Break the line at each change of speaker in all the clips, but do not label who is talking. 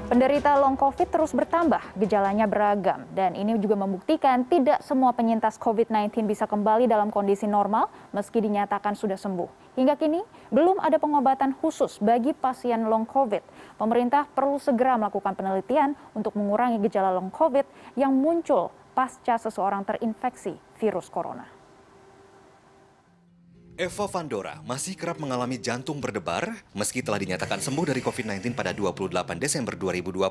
Penderita long COVID terus bertambah, gejalanya beragam. Dan ini juga membuktikan tidak semua penyintas COVID-19 bisa kembali dalam kondisi normal meski dinyatakan sudah sembuh. Hingga kini, belum ada pengobatan khusus bagi pasien long COVID. Pemerintah perlu segera melakukan penelitian untuk mengurangi gejala long COVID yang muncul pasca seseorang terinfeksi virus corona.
Eva Vandora masih kerap mengalami jantung berdebar meski telah dinyatakan sembuh dari COVID-19 pada 28 Desember 2020.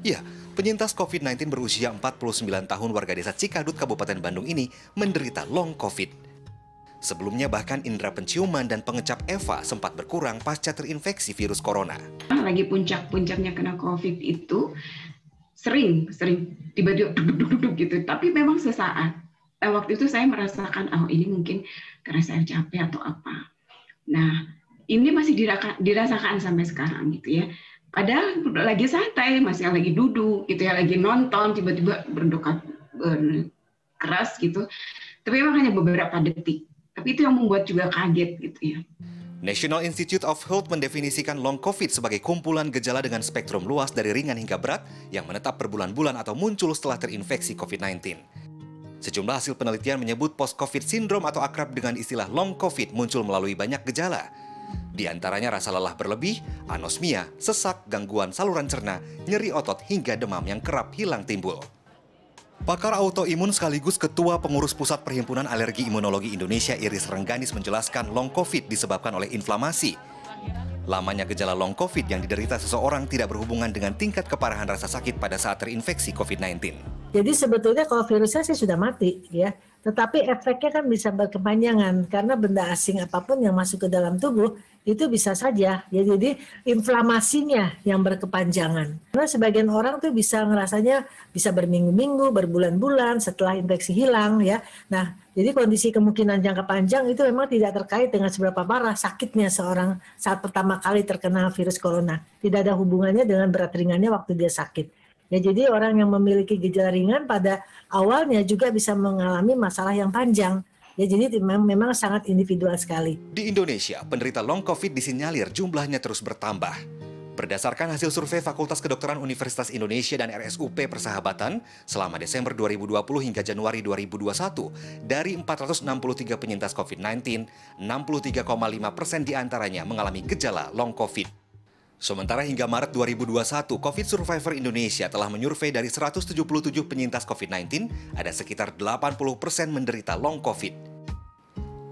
Ya, penyintas COVID-19 berusia 49 tahun warga desa Cikadut, Kabupaten Bandung ini menderita long COVID. Sebelumnya bahkan indera penciuman dan pengecap Eva sempat berkurang pasca terinfeksi virus corona.
Lagi puncak-puncaknya kena COVID itu sering tiba-tiba duduk gitu, tapi memang sesaat. Waktu itu saya merasakan, oh ini mungkin karena saya capek atau apa. Nah, ini masih dirasakan sampai sekarang gitu ya. Padahal lagi santai, masih lagi duduk gitu ya, lagi nonton, tiba-tiba berdetak keras gitu. Tapi memang hanya beberapa detik. Tapi itu yang membuat juga kaget gitu ya.
National Institute of Health mendefinisikan long COVID sebagai kumpulan gejala dengan spektrum luas dari ringan hingga berat yang menetap berbulan-bulan atau muncul setelah terinfeksi COVID-19. Sejumlah hasil penelitian menyebut post-COVID syndrome atau akrab dengan istilah long COVID muncul melalui banyak gejala. Di antaranya rasa lelah berlebih, anosmia, sesak, gangguan saluran cerna, nyeri otot hingga demam yang kerap hilang timbul. Pakar autoimun sekaligus Ketua Pengurus Pusat Perhimpunan Alergi Imunologi Indonesia Iris Rengganis menjelaskan long COVID disebabkan oleh inflamasi. Lamanya gejala long COVID yang diderita seseorang tidak berhubungan dengan tingkat keparahan rasa sakit pada saat terinfeksi COVID-19.
Jadi sebetulnya kalau virusnya sih sudah mati ya, tetapi efeknya kan bisa berkepanjangan karena benda asing apapun yang masuk ke dalam tubuh itu bisa saja ya, jadi inflamasinya yang berkepanjangan. Karena sebagian orang tuh bisa ngerasanya bisa berminggu-minggu, berbulan-bulan setelah infeksi hilang ya. Nah, jadi kondisi kemungkinan jangka panjang itu memang tidak terkait dengan seberapa parah sakitnya seorang saat pertama kali terkena virus corona. Tidak ada hubungannya dengan berat ringannya waktu dia sakit. Ya, jadi orang yang memiliki gejala ringan pada awalnya juga bisa mengalami masalah yang panjang. Ya, jadi memang sangat individual sekali.
Di Indonesia, penderita long COVID disinyalir jumlahnya terus bertambah. Berdasarkan hasil survei Fakultas Kedokteran Universitas Indonesia dan RSUP Persahabatan, selama Desember 2020 hingga Januari 2021, dari 463 penyintas COVID-19, 63,5% diantaranya mengalami gejala long COVID. Sementara hingga Maret 2021, COVID Survivor Indonesia telah menyurvei dari 177 penyintas COVID-19, ada sekitar 80% menderita long COVID.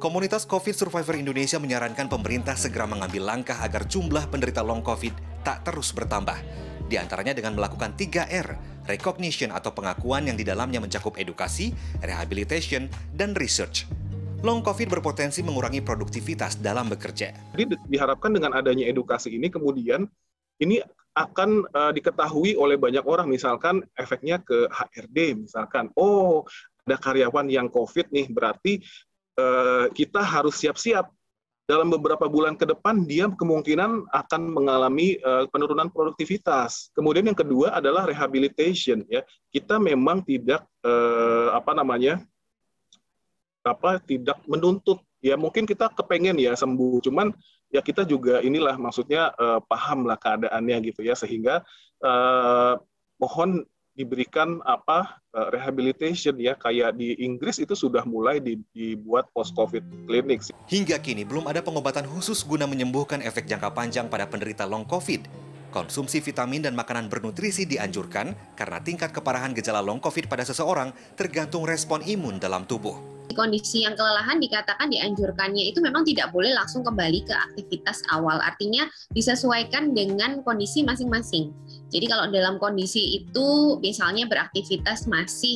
Komunitas COVID Survivor Indonesia menyarankan pemerintah segera mengambil langkah agar jumlah penderita long COVID tak terus bertambah. Di antaranya dengan melakukan 3R, recognition atau pengakuan yang di dalamnya mencakup edukasi, rehabilitation, dan research. Long COVID berpotensi mengurangi produktivitas dalam bekerja.
Jadi diharapkan dengan adanya edukasi ini kemudian ini akan diketahui oleh banyak orang, misalkan efeknya ke HRD, misalkan, oh ada karyawan yang COVID nih, berarti kita harus siap-siap. Dalam beberapa bulan ke depan dia kemungkinan akan mengalami penurunan produktivitas. Kemudian yang kedua adalah rehabilitation, ya. Kita memang tidak tidak menuntut, ya mungkin kita kepengen ya sembuh, cuman ya kita juga inilah maksudnya paham lah keadaannya gitu ya, sehingga mohon diberikan rehabilitation ya, kayak di Inggris itu sudah mulai dibuat post-COVID clinics.
Hingga kini belum ada pengobatan khusus guna menyembuhkan efek jangka panjang pada penderita long COVID. Konsumsi vitamin dan makanan bernutrisi dianjurkan karena tingkat keparahan gejala long COVID pada seseorang tergantung respon imun dalam tubuh.
Kondisi yang kelelahan dikatakan dianjurkannya itu memang tidak boleh langsung kembali ke aktivitas awal. Artinya disesuaikan dengan kondisi masing-masing. Jadi kalau dalam kondisi itu misalnya beraktivitas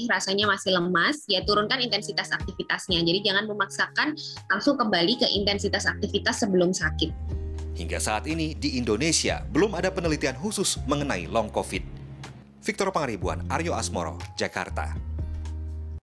rasanya masih lemas, ya turunkan intensitas aktivitasnya. Jadi jangan memaksakan langsung kembali ke intensitas aktivitas sebelum sakit.
Hingga saat ini di Indonesia belum ada penelitian khusus mengenai long COVID. Victor Pangaribuan, Aryo Asmoro, Jakarta.